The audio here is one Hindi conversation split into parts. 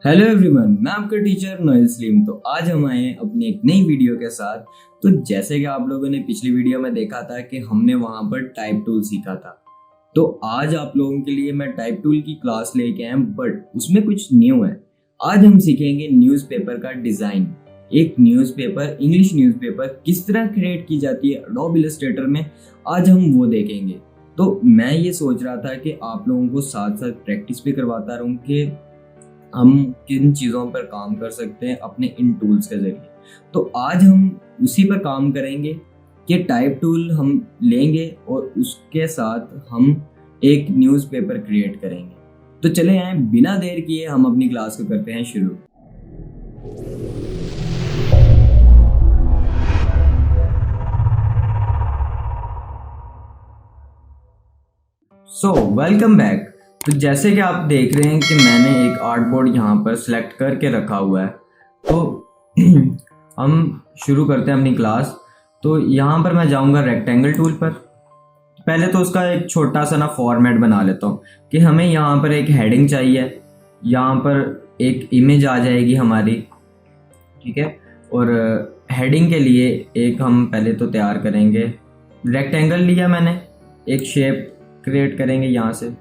हेलो एवरीवन, मैं आपका टीचर नोएल सलीम। तो आज हम आए हैं अपनी एक नई वीडियो के साथ। तो जैसे कि आप लोगों ने पिछली वीडियो में देखा था कि हमने वहां पर टाइप टूल सीखा था, तो आज आप लोगों के लिए मैं टाइप टूल की क्लास लेके आया हूं, बट उसमें कुछ न्यू है। आज हम सीखेंगे न्यूज़पेपर का डिज़ाइन। एक न्यूज़पेपर, इंग्लिश न्यूज़पेपर किस तरह क्रिएट की जाती है एडोब इलस्ट्रेटर में, आज हम वो देखेंगे। तो मैं ये सोच रहा था कि आप लोगों को साथ साथ प्रैक्टिस भी करवाता रहूं कि हम किन चीज़ों पर काम कर सकते हैं अपने इन टूल्स के ज़रिए। तो आज हम उसी पर काम करेंगे कि टाइप टूल हम लेंगे और उसके साथ हम एक न्यूज़पेपर क्रिएट करेंगे। तो चले आए, बिना देर किए हम अपनी क्लास को करते हैं शुरू। So welcome back. तो जैसे कि आप देख रहे हैं कि मैंने एक आर्ट बोर्ड यहाँ पर सिलेक्ट करके रखा हुआ है। तो हम शुरू करते हैं अपनी क्लास। तो यहाँ पर मैं जाऊँगा रेक्टेंगल टूल पर। पहले तो उसका एक छोटा सा ना फॉर्मेट बना लेता हूँ कि हमें यहाँ पर एक हेडिंग चाहिए, यहाँ पर एक इमेज आ जाएगी हमारी, ठीक है। और हेडिंग के लिए एक हम पहले तो तैयार करेंगे। रेक्टेंगल लिया मैंने, एक शेप क्रिएट करेंगे यहाँ से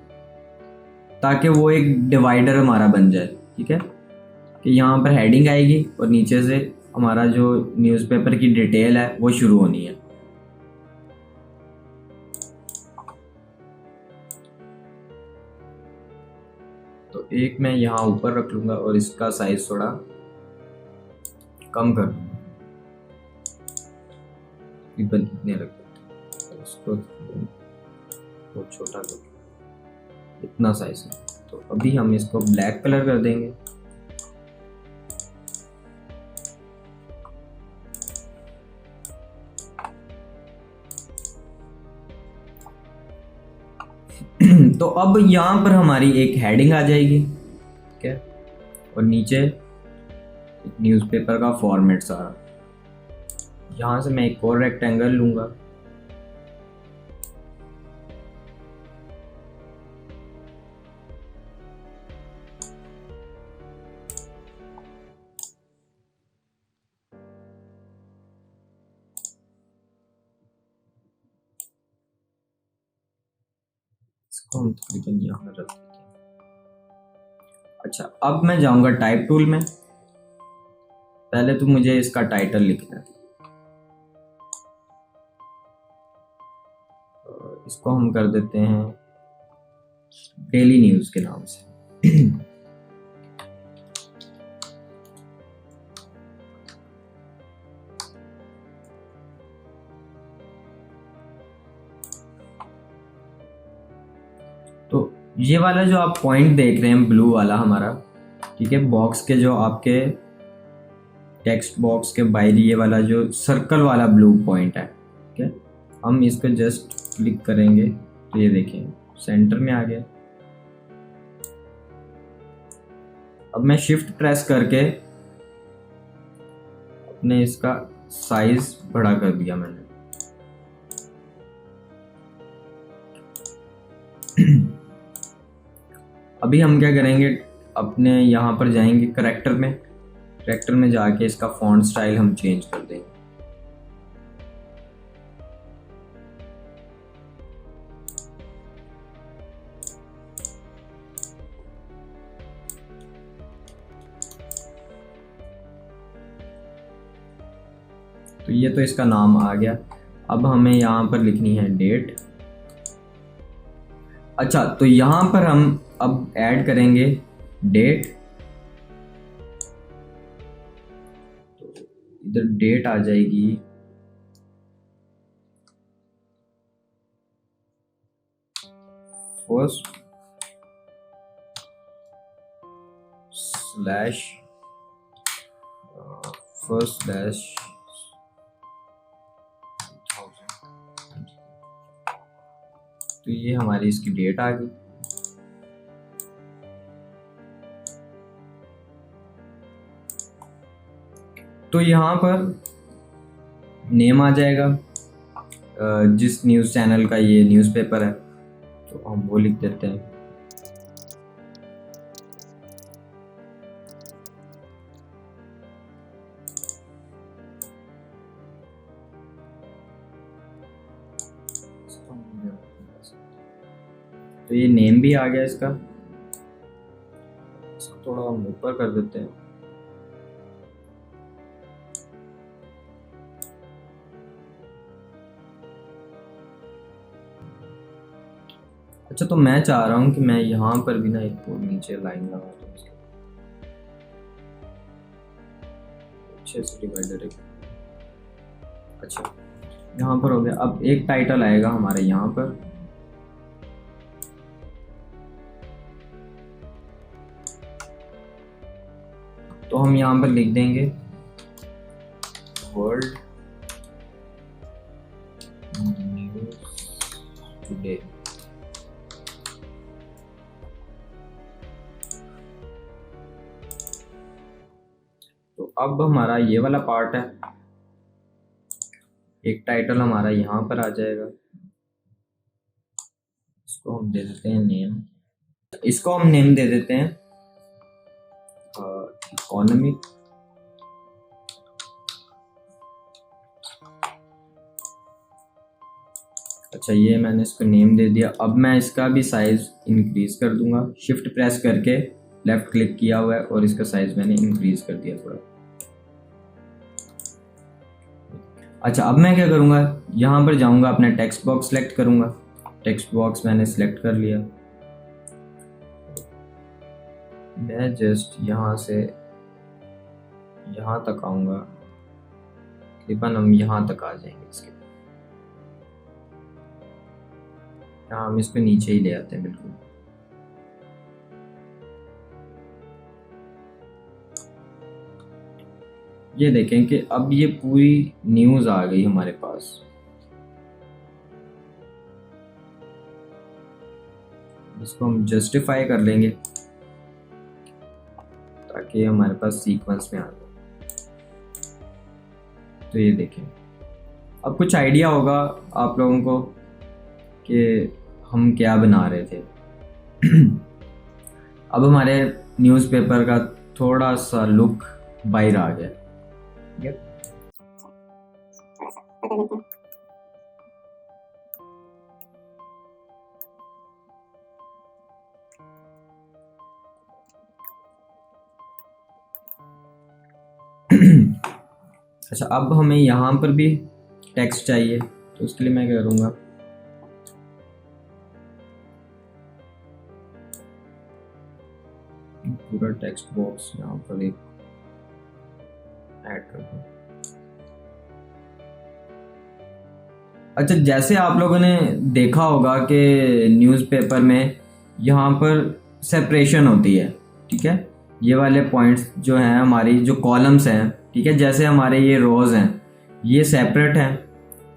ताकि वो एक डिवाइडर हमारा बन जाए, ठीक है। कि यहाँ पर हेडिंग आएगी और नीचे से हमारा जो न्यूज़पेपर की डिटेल है वो शुरू होनी है। तो एक मैं यहाँ ऊपर रख लूँगा और इसका साइज थोड़ा कम कर दूँगा, इतने रख देते, इसको बहुत छोटा कर, इतना साइज है। तो अभी हम इसको ब्लैक कलर कर देंगे। तो अब यहाँ पर हमारी एक हेडिंग आ जाएगी, ठीक है। और नीचे न्यूज़पेपर का फॉर्मेट सारा। यहाँ से मैं एक और रेक्टेंगल लूँगा, इसको हम तकरीबन यहाँ रख देते हैं। अच्छा, अब मैं जाऊँगा टाइप टूल में। पहले तो मुझे इसका टाइटल लिखना है, इसको हम कर देते हैं डेली न्यूज़ के नाम से। तो ये वाला जो आप पॉइंट देख रहे हैं ब्लू वाला हमारा, ठीक है, बॉक्स के जो आपके टेक्स्ट बॉक्स के बाहर ये वाला जो सर्कल वाला ब्लू पॉइंट है, ठीक है। हम इसको जस्ट क्लिक करेंगे तो ये देखिए सेंटर में आ गया। अब मैं शिफ्ट प्रेस करके अपने इसका साइज बड़ा कर दिया मैंने। अभी हम क्या करेंगे, अपने यहाँ पर जाएंगे करेक्टर में जाके इसका फॉन्ट स्टाइल हम चेंज कर देंगे। तो ये तो इसका नाम आ गया। अब हमें यहाँ पर लिखनी है डेट। अच्छा, तो यहाँ पर हम अब ऐड करेंगे डेट। तो इधर डेट आ जाएगी, फर्स्ट स्लैश फर्स्ट स्लैश 2000। तो ये हमारी इसकी डेट आ गई। तो यहाँ पर नेम आ जाएगा जिस न्यूज़ चैनल का ये न्यूज़पेपर है, तो हम वो लिख देते हैं। तो ये नेम भी आ गया इसका थोड़ा हम ऊपर कर देते हैं। अच्छा, तो मैं चाह रहा हूँ कि मैं यहाँ पर भी ना एक और नीचे लाइन लगा दूँ, अच्छे से डिवाइडर है। अच्छा, यहाँ पर हो गया। अब एक टाइटल आएगा हमारे यहाँ पर, तो हम यहाँ पर लिख देंगे वर्ल्ड न्यूज़ टुडे। तो अब हमारा ये वाला पार्ट है, एक टाइटल हमारा यहाँ पर आ जाएगा, इसको हम दे देते हैं नेम, इसको हम नेम दे देते हैं इकोनॉमिक। अच्छा, ये मैंने इसको नेम दे दिया। अब मैं इसका भी साइज इंक्रीज कर दूंगा, शिफ्ट प्रेस करके लेफ्ट क्लिक किया हुआ है और इसका साइज मैंने इंक्रीज कर दिया थोड़ा। अच्छा, अब मैं क्या करूंगा, यहाँ पर जाऊंगा, अपना टेक्स्ट बॉक्स सेलेक्ट करूंगा, टेक्स्ट बॉक्स मैंने सेलेक्ट कर लिया। मैं जस्ट यहाँ से यहाँ तक आऊंगा, तकरीबन हम यहाँ तक आ जाएंगे। इसके यहाँ हम इसको नीचे ही ले आते हैं बिल्कुल। ये देखें कि अब ये पूरी न्यूज़ आ गई हमारे पास। इसको हम जस्टिफाई कर लेंगे ताकि हमारे पास सीक्वेंस में आ जाए। तो ये देखें, अब कुछ आइडिया होगा आप लोगों को कि हम क्या बना रहे थे। अब हमारे न्यूज़पेपर का थोड़ा सा लुक बाहर आ गया। अच्छा, अब हमें यहाँ पर भी टेक्स्ट चाहिए, तो उसके लिए मैं क्या करूँगा, पूरा टेक्स्ट बॉक्स यहाँ पर एक ऐड कर दूँ। अच्छा, जैसे आप लोगों ने देखा होगा कि न्यूज़पेपर में यहाँ पर सेपरेशन होती है, ठीक है। ये वाले पॉइंट्स जो हैं, हमारी जो कॉलम्स हैं, ठीक है, जैसे हमारे ये रोज़ हैं, ये सेपरेट हैं,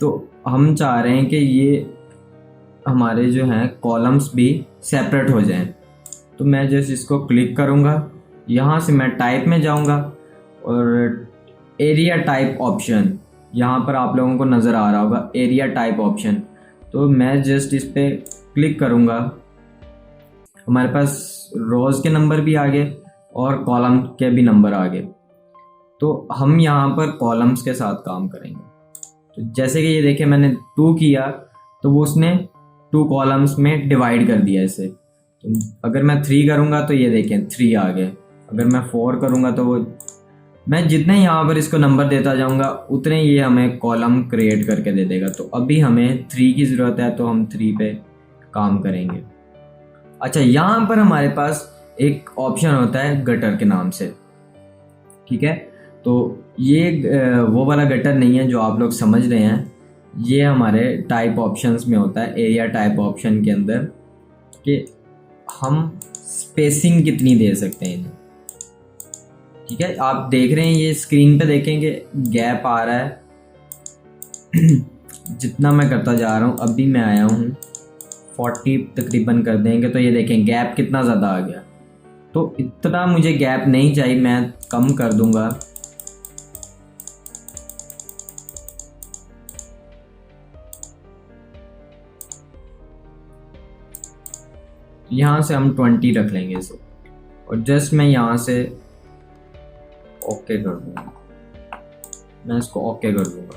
तो हम चाह रहे हैं कि ये हमारे जो हैं कॉलम्स भी सेपरेट हो जाएं। तो मैं जस्ट इसको क्लिक करूँगा, यहाँ से मैं टाइप में जाऊँगा और एरिया टाइप ऑप्शन, यहाँ पर आप लोगों को नज़र आ रहा होगा एरिया टाइप ऑप्शन, तो मैं जस्ट इस पर क्लिक करूँगा। हमारे पास रोज़ के नंबर भी आ गए और कॉलम के भी नंबर आ गए। तो हम यहाँ पर कॉलम्स के साथ काम करेंगे। तो जैसे कि ये देखें, मैंने 2 किया तो वो उसने 2 कॉलम्स में डिवाइड कर दिया इसे। तो अगर मैं 3 करूँगा तो ये देखें 3 आ गए, अगर मैं 4 करूँगा तो वो, मैं जितने यहाँ पर इसको नंबर देता जाऊँगा उतने ये हमें कॉलम क्रिएट करके दे देगा। तो अभी हमें 3 की ज़रूरत है, तो हम 3 पे काम करेंगे। अच्छा, यहाँ पर हमारे पास एक ऑप्शन होता है गटर के नाम से, ठीक है। तो ये वो वाला गटर नहीं है जो आप लोग समझ रहे हैं, ये हमारे टाइप ऑप्शंस में होता है, एरिया टाइप ऑप्शन के अंदर, कि हम स्पेसिंग कितनी दे सकते हैं इन्हें, ठीक है। आप देख रहे हैं ये स्क्रीन पे देखेंगे गैप आ रहा है। जितना मैं करता जा रहा हूँ, अभी मैं आया हूँ 40 तकरीबन कर देंगे, तो ये देखें गैप कितना ज़्यादा आ गया। तो इतना मुझे गैप नहीं चाहिए, मैं कम कर दूंगा। यहाँ से हम 20 रख लेंगे इसे, और जस्ट मैं यहाँ से ओके कर दूंगा, मैं इसको ओके कर दूंगा।